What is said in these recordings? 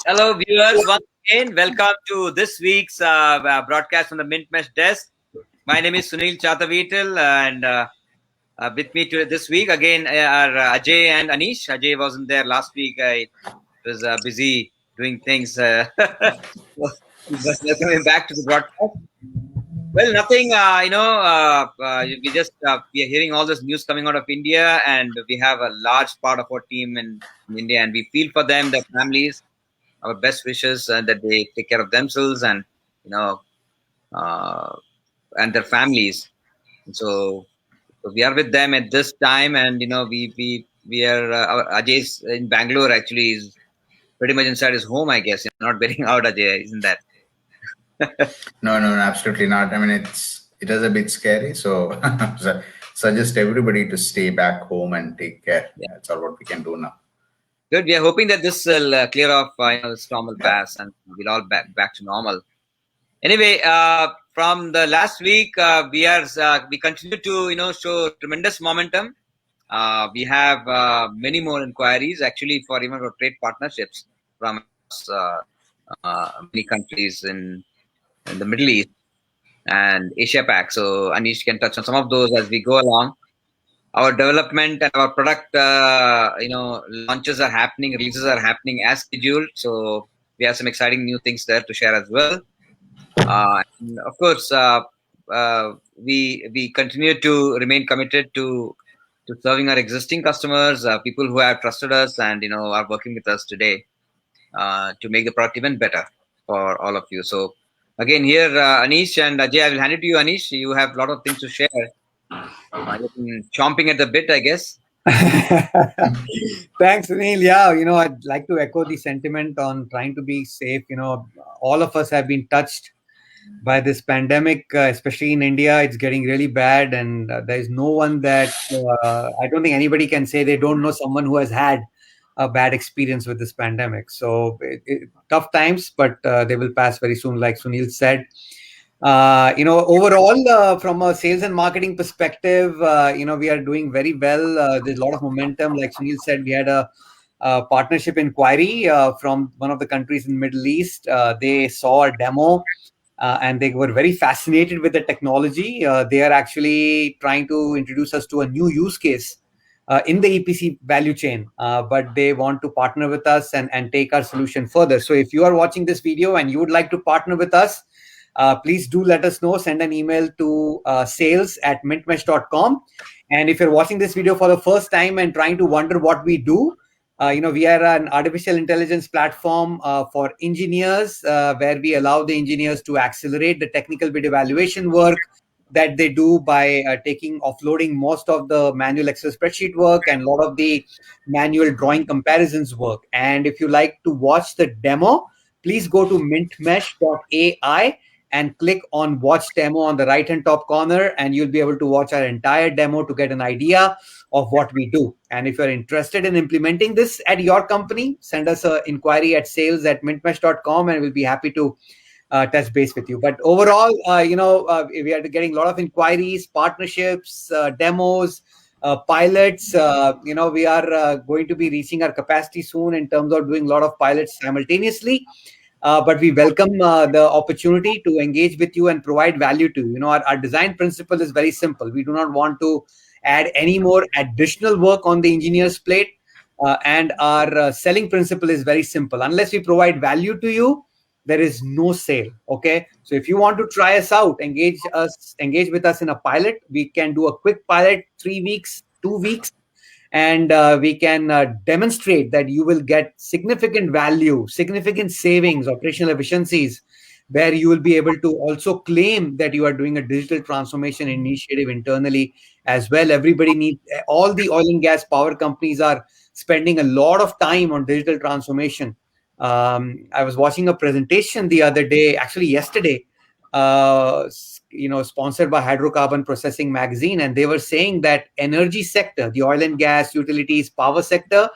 Hello, viewers. Once again, welcome to this week's broadcast from the Mint Mesh desk. My name is Sunil Chatavital, and with me this week again are Ajay and Anish. Ajay wasn't there last week. I was busy doing things. But welcome him back to the broadcast. Well, nothing. We are hearing all this news coming out of India, and we have a large part of our team in India, and we feel for them, their families, our best wishes that they take care of themselves and you know uh, and their families. So we are with them at this time, and we are Ajay's in Bangalore. Actually, is pretty much inside his home, I guess. Not getting out, Ajay, isn't that? No, absolutely not. I mean, it is a bit scary. So, suggest everybody to stay back home and take care. Yeah. That's all what we can do now. Good. We are hoping that this will clear off the storm will pass, and we'll all back to normal. Anyway, from the last week, we continue to show tremendous momentum. We have many more inquiries actually for even for trade partnerships from many countries in the Middle East and Asia Pac. So Anish can touch on some of those as we go along. Our development and our product, launches are happening, releases are happening as scheduled. So we have some exciting new things there to share as well. And of course, we continue to remain committed to serving our existing customers, people who have trusted us and are working with us today to make the product even better for all of you. So again, here Anish and Ajay, I will hand it to you. Anish, you have a lot of things to share. You've been chomping at the bit, I guess. Thanks, Sunil. Yeah, I'd like to echo the sentiment on trying to be safe. All of us have been touched by this pandemic, especially in India. It's getting really bad, and there is no one that I don't think anybody can say they don't know someone who has had a bad experience with this pandemic. So tough times, but they will pass very soon, like Sunil said. Overall, from a sales and marketing perspective, we are doing very well. There's a lot of momentum. Like Sunil said, we had a partnership inquiry from one of the countries in the Middle East. They saw a demo and they were very fascinated with the technology. They are actually trying to introduce us to a new use case in the EPC value chain, but they want to partner with us and take our solution further. So if you are watching this video and you would like to partner with us, please do let us know. Send an email to sales@mintmesh.com. And if you're watching this video for the first time and trying to wonder what we do, we are an artificial intelligence platform for engineers where we allow the engineers to accelerate the technical bid evaluation work that they do by offloading most of the manual Excel spreadsheet work and a lot of the manual drawing comparisons work. And if you like to watch the demo, please go to mintmesh.ai and click on watch demo on the right hand top corner, and you'll be able to watch our entire demo to get an idea of what we do. And if you're interested in implementing this at your company, send us an inquiry at sales@mintmesh.com and we'll be happy to touch base with you. But overall, we are getting a lot of inquiries, partnerships, demos, pilots. We are going to be reaching our capacity soon in terms of doing a lot of pilots simultaneously. But we welcome the opportunity to engage with you and provide value to you. Our design principle is very simple. We do not want to add any more additional work on the engineer's plate. And our selling principle is very simple. Unless we provide value to you, there is no sale. Okay. So if you want to try us out, engage with us in a pilot. We can do a quick pilot, 3 weeks, 2 weeks. And we can demonstrate that you will get significant value, significant savings, operational efficiencies, where you will be able to also claim that you are doing a digital transformation initiative internally as well. Everybody needs, all the oil and gas power companies are spending a lot of time on digital transformation. I was watching a presentation the other day, actually yesterday, sponsored by Hydrocarbon Processing Magazine, and they were saying that energy sector, the oil and gas, utilities, power sector,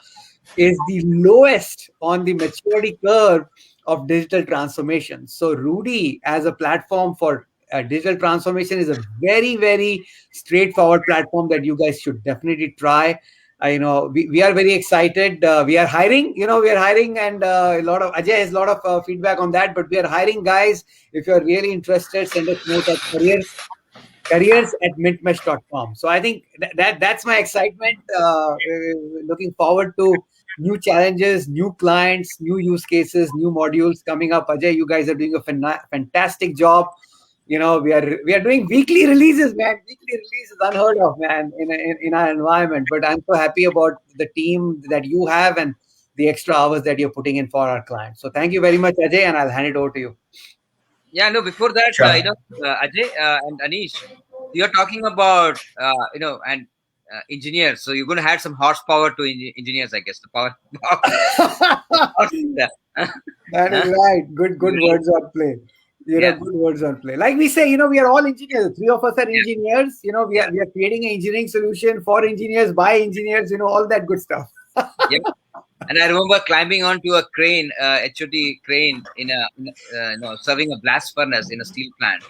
is the lowest on the maturity curve of digital transformation. So Rudy, as a platform for digital transformation, is a very, very straightforward platform that you guys should definitely try. we are very excited. We are hiring, we are hiring, and a lot of Ajay has a lot of feedback on that. But we are hiring guys. If you are really interested, send us note at careers@mintmesh.com. So I think that's my excitement. Looking forward to new challenges, new clients, new use cases, new modules coming up. Ajay, you guys are doing a fantastic job. We are doing weekly releases, man. Weekly releases unheard of, man, in our environment. But I'm so happy about the team that you have and the extra hours that you're putting in for our clients. So thank you very much, Ajay, and I'll hand it over to you. Yeah, no. Before that, Sure. Ajay and Anish, you're talking about and engineers. So you're going to add some horsepower to engineers, I guess. The power. Yeah. That is Huh? right. Good Really? words on play. Yeah, Good words on play. Like we say, we are all engineers. Three of us are yeah, engineers. We are yeah, we are creating an engineering solution for engineers by engineers. All that good stuff. yeah. And I remember climbing onto a crane, HOT crane, serving a blast furnace in a steel plant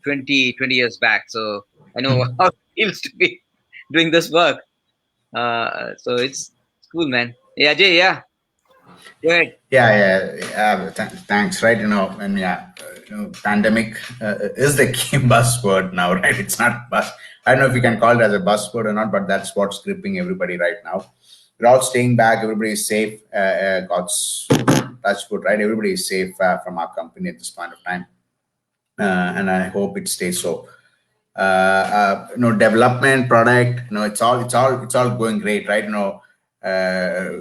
20 years back. So I know how it feels to be doing this work. So it's cool, man. Yeah, Ajay, yeah. Go ahead. Thanks. Right. And pandemic is the key buzzword now, right? It's not buzz. I don't know if you can call it as a buzzword or not, but that's what's gripping everybody right now. We're all staying back. Everybody is safe. God's touch wood, right? Everybody is safe from our company at this point of time, and I hope it stays so. Development product, it's all going great, right?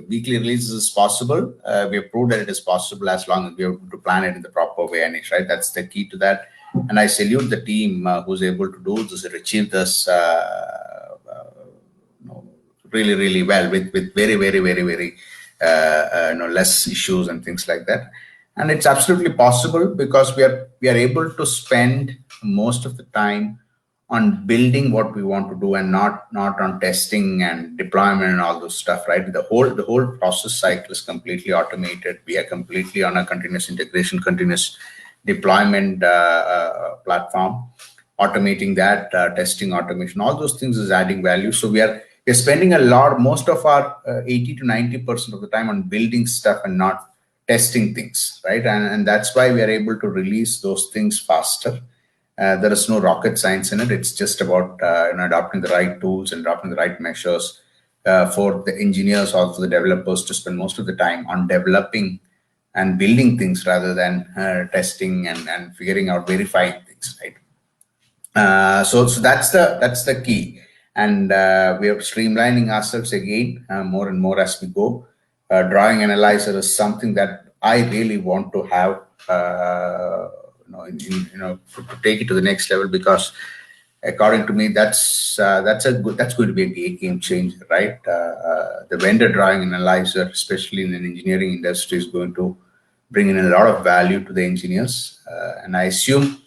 Weekly releases is possible. We have proved that it is possible as long as we are able to plan it in the proper way, Anish, right? That's the key to that. And I salute the team who's able to do this, achieve this really, really well with very, very, very, very less issues and things like that. And it's absolutely possible because we are able to spend most of the time on building what we want to do and not on testing and deployment and all those stuff, right? The whole process cycle is completely automated. We are completely on a continuous integration, continuous deployment platform. Automating that testing automation, all those things is adding value. So we're spending a lot, most of our 80 to 90% of the time on building stuff and not testing things, right? And that's why we are able to release those things faster. There is no rocket science in it. It's just about adopting the right tools and adopting the right measures for the engineers or for the developers to spend most of the time on developing and building things rather than testing and figuring out verifying things, right? So that's the key, and we are streamlining ourselves again more and more as we go. Drawing analyzer is something that I really want to have, to take it to the next level, because according to me, that's going to be a game changer, right? The vendor drawing analyzer, especially in the engineering industry, is going to bring in a lot of value to the engineers, and I assume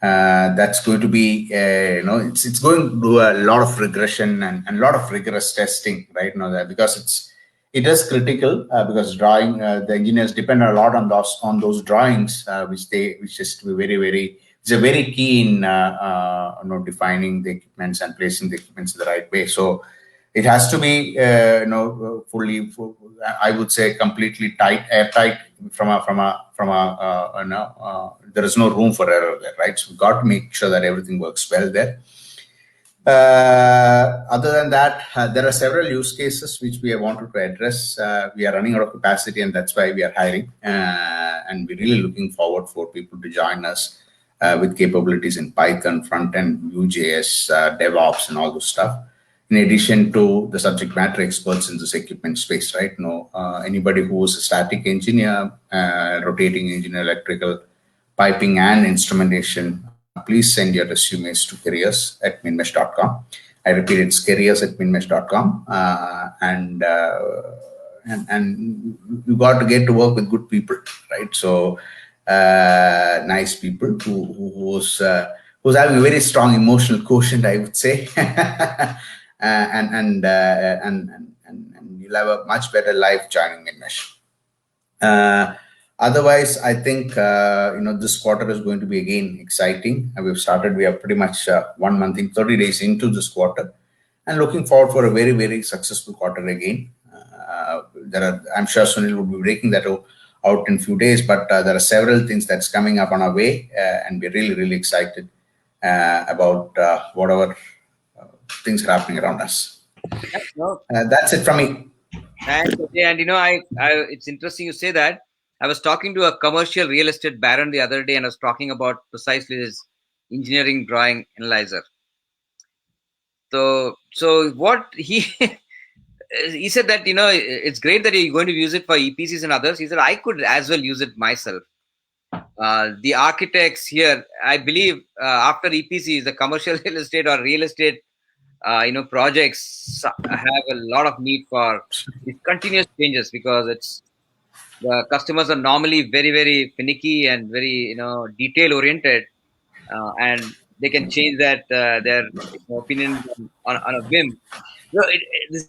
that's going to be it's going to do a lot of regression and a lot of rigorous testing, right? That because it is critical, because drawing the engineers depend a lot on those drawings, which is to be very, very, it's a very key in defining the equipments and placing the equipments in the right way. So it has to be fully, I would say, completely airtight. There is no room for error there, right? So we've got to make sure that everything works well there. Other than that, there are several use cases which we have wanted to address. We are running out of capacity, and that's why we are hiring. And we're really looking forward for people to join us with capabilities in Python, front end, Vue.js, DevOps, and all those stuff. In addition to the subject matter experts in this equipment space, right? Anybody who is a static engineer, rotating engineer, electrical, piping, and instrumentation, please send your resumes to careers@minmesh.com. I repeat, it's careers@minmesh.com. And you got to get to work with good people, right? So nice people who's having a very strong emotional quotient, I would say. And you'll have a much better life joining Minmesh. Otherwise, I think this quarter is going to be again exciting. We have pretty much 1 month in 30 days into this quarter, and looking forward for a very, very successful quarter again. I'm sure Sunil will be breaking that out in a few days, but there are several things that's coming up on our way, and we're really, really excited about whatever things are happening around us. Yeah, no, That's it from me. thanks, Ajay. And it's interesting you say that. I was talking to a commercial real estate baron the other day, and I was talking about precisely this engineering drawing analyzer. So what he he said that it's great that you're going to use it for EPCs and others. He said I could as well use it myself. The architects here, I believe, after EPCs, the commercial real estate or real estate, projects have a lot of need for these continuous changes, because the customers are normally very, very finicky and very, detail oriented, and they can change their opinion on a whim. This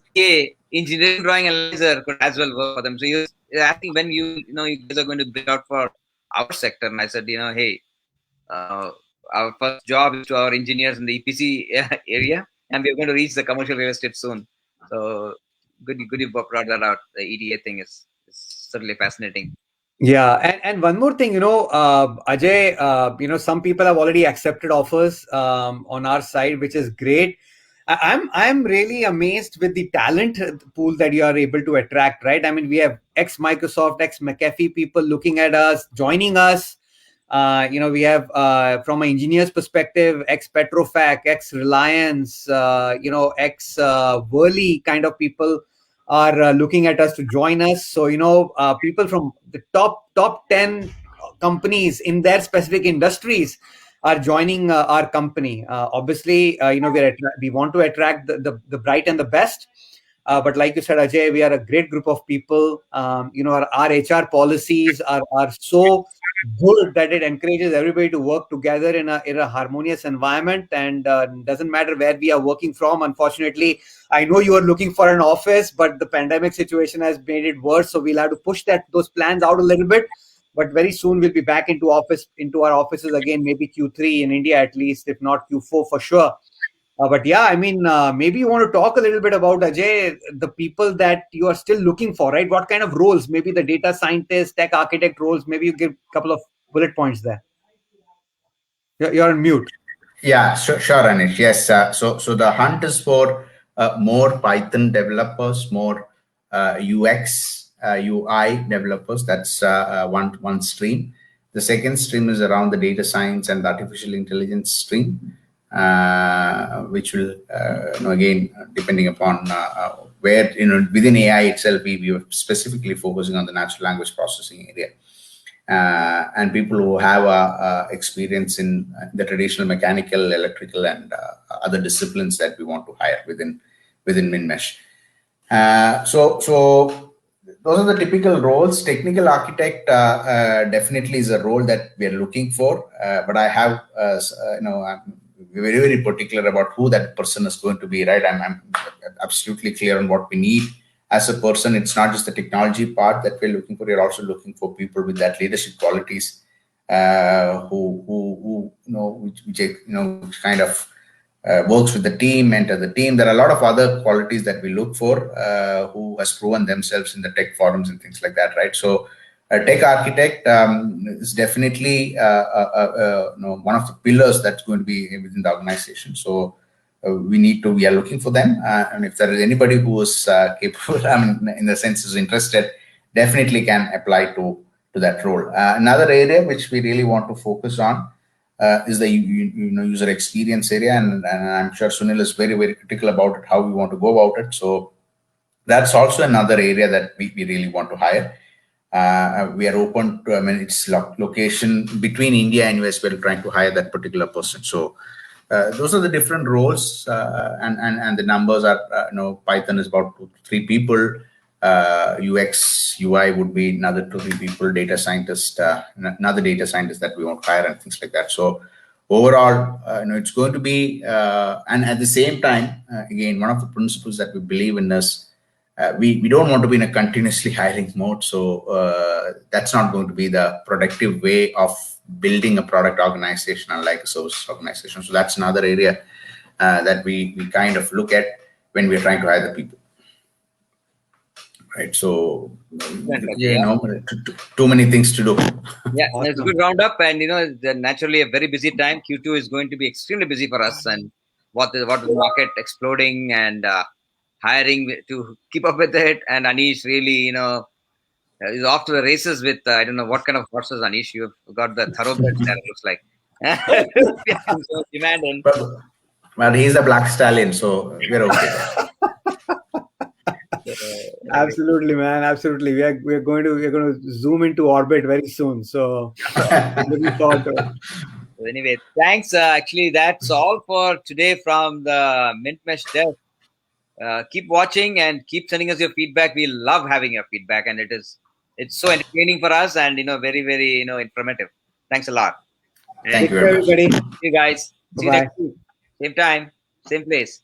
engineering drawing analyzer could as well work for them. So he was asking when you guys are going to bring out for our sector, and I said, hey, uh, our first job is to our engineers in the EPC area, and we're going to reach the commercial real estate soon. So good you brought that out. The EDA thing is certainly fascinating. Yeah, and one more thing, Ajay, some people have already accepted offers on our side, which is great. I'm really amazed with the talent pool that you are able to attract, right? I mean, we have ex Microsoft, ex McAfee people looking at us, joining us. We have from an engineer's perspective, ex Petrofac, ex Reliance, ex Worley kind of people are looking at us to join us. So people from the top 10 companies in their specific industries are joining our company. Obviously, we want to attract the bright and the best. But like you said, Ajay, we are a great group of people. Our HR policies are so good that it encourages everybody to work together in a harmonious environment, and doesn't matter where we are working from. Unfortunately, I know you are looking for an office, but the pandemic situation has made it worse, so we'll have to push those plans out a little bit. But very soon we'll be back into our offices again, maybe Q3 in India at least, if not Q4 for sure. But yeah, I mean, maybe you want to talk a little bit about, Ajay, the people that you are still looking for, right? What kind of roles? Maybe the data scientist, tech architect roles. Maybe you give a couple of bullet points there. You're on mute. Yeah, sure, Anish. Yes. So the hunt is for more Python developers, more UX, UI developers. That's one stream. The second stream is around the data science and artificial intelligence stream, which will, again, depending upon where, within AI itself, we were specifically focusing on the natural language processing area. And people who have experience in the traditional mechanical, electrical, and other disciplines that we want to hire within MinMesh. So those are the typical roles. Technical architect definitely is a role that we are looking for, but I have, I'm very, very particular about who that person is going to be, right? I'm absolutely clear on what we need as a person. It's not just the technology part that we're looking for. We're also looking for people with that leadership qualities, which kind of works with the team, mentor the team. There are a lot of other qualities that we look for, who has proven themselves in the tech forums and things like that, right? So a tech architect is definitely one of the pillars that's going to be within the organization. So we are looking for them, and if there is anybody who is capable, in the sense is interested, definitely can apply to that role. Another area which we really want to focus on is the user experience area, and I'm sure Sunil is very, very critical about it, how we want to go about it. So that's also another area that we really want to hire. We are open to, it's location between India and US. We're trying to hire that particular person. So those are the different roles, and the numbers are, Python is about 2 to 3 people, UX, UI would be another 2 to 3 people, data scientist, another data scientist that we want to hire, and things like that. So overall, it's going to be, and at the same time, again, one of the principles that we believe in is, we don't want to be in a continuously hiring mode. So that's not going to be the productive way of building a product organization, unlike a service organization. So that's another area that we kind of look at. when we're trying to hire the people. Right. So, too many things to do. Yeah, it's a good roundup, and naturally a very busy time. Q2 is going to be extremely busy for us, and what the market exploding and hiring to keep up with it. And Anish really, is off to the races with I don't know what kind of horses, Anish. You've got the thoroughbreds there. It looks like. So demanding. But he's a black stallion, so we're okay. Absolutely, man. Absolutely. We're going to zoom into orbit very soon. So looking forward to it. So anyway, thanks. Actually, that's all for today from the Mint Mesh desk. Keep watching and keep sending us your feedback. We love having your feedback, and it's so entertaining for us, and very, very informative. Thanks a lot. Thank you very much. Everybody. See you guys. See you Bye-bye. next week. Same time, same place.